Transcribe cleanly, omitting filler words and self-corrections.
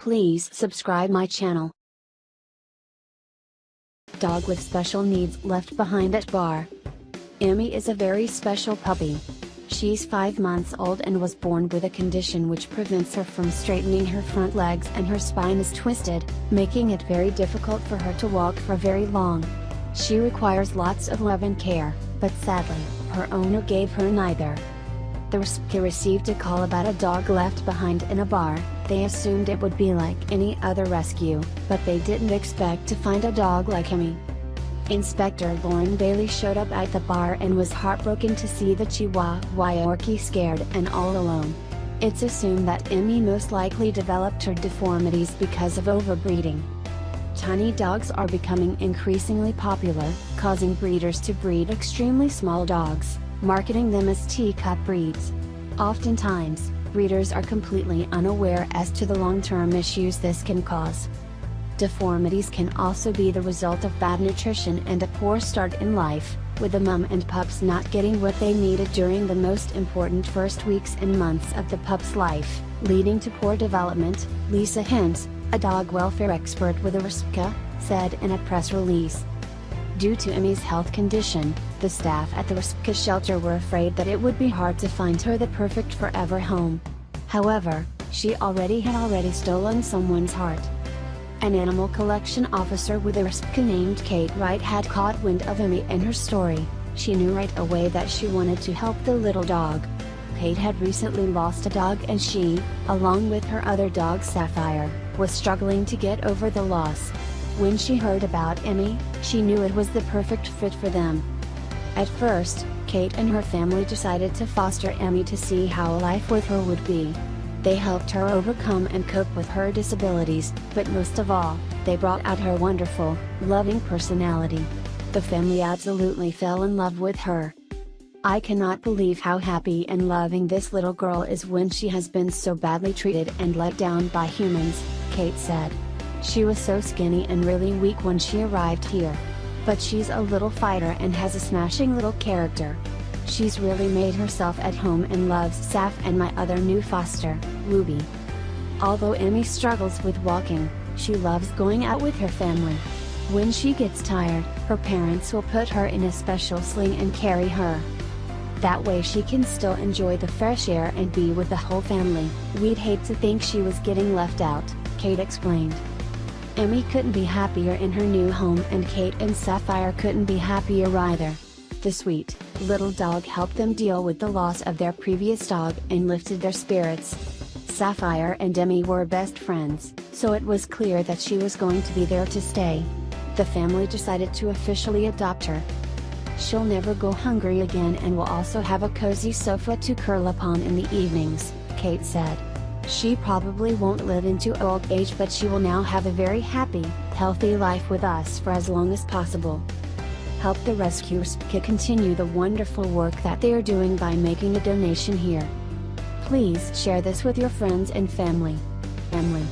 Please subscribe my channel. Dog with special needs left behind at bar. Emmie is a very special puppy. She's 5 months old and was born with a condition which prevents her from straightening her front legs, and her spine is twisted, making it very difficult for her to walk for very long. She requires lots of love and care, but sadly, her owner gave her neither. The RSPCA received a call about a dog left behind in a bar. They assumed it would be like any other rescue, but they didn't expect to find a dog like Emmie. Inspector Lauren Bailey showed up at the bar and was heartbroken to see the Chihuahua-Yorkie scared and all alone. It's assumed that Emmie most likely developed her deformities because of overbreeding. Tiny dogs are becoming increasingly popular, causing breeders to breed extremely small dogs, marketing them as teacup breeds. Oftentimes, breeders are completely unaware as to the long-term issues this can cause. Deformities can also be the result of bad nutrition and a poor start in life, with the mom and pups not getting what they needed during the most important first weeks and months of the pup's life, leading to poor development, Lisa Hintz, a dog welfare expert with the RSPCA, said in a press release. Due to Emmie's health condition, the staff at the RSPCA shelter were afraid that it would be hard to find her the perfect forever home. However, she had stolen someone's heart. An animal collection officer with the RSPCA named Kate Wright had caught wind of Emmie and her story. She knew right away that she wanted to help the little dog. Kate had recently lost a dog, and she, along with her other dog Sapphire, was struggling to get over the loss. When she heard about Emmie, she knew it was the perfect fit for them. At first, Kate and her family decided to foster Emmie to see how life with her would be. They helped her overcome and cope with her disabilities, but most of all, they brought out her wonderful, loving personality. The family absolutely fell in love with her. "I cannot believe how happy and loving this little girl is when she has been so badly treated and let down by humans," Kate said. "She was so skinny and really weak when she arrived here. But she's a little fighter and has a smashing little character. She's really made herself at home and loves Saf and my other new foster, Ruby." Although Emmie struggles with walking, she loves going out with her family. When she gets tired, her parents will put her in a special sling and carry her. That way she can still enjoy the fresh air and be with the whole family. "We'd hate to think she was getting left out," Kate explained. Emmie couldn't be happier in her new home, and Kate and Sapphire couldn't be happier either. The sweet, little dog helped them deal with the loss of their previous dog and lifted their spirits. Sapphire and Emmie were best friends, so it was clear that she was going to be there to stay. The family decided to officially adopt her. "She'll never go hungry again and will also have a cozy sofa to curl upon in the evenings," Kate said. "She probably won't live into old age, but she will now have a very happy, healthy life with us for as long as possible." Help the rescuers continue the wonderful work that they are doing by making a donation here. Please share this with your friends and family. Emily.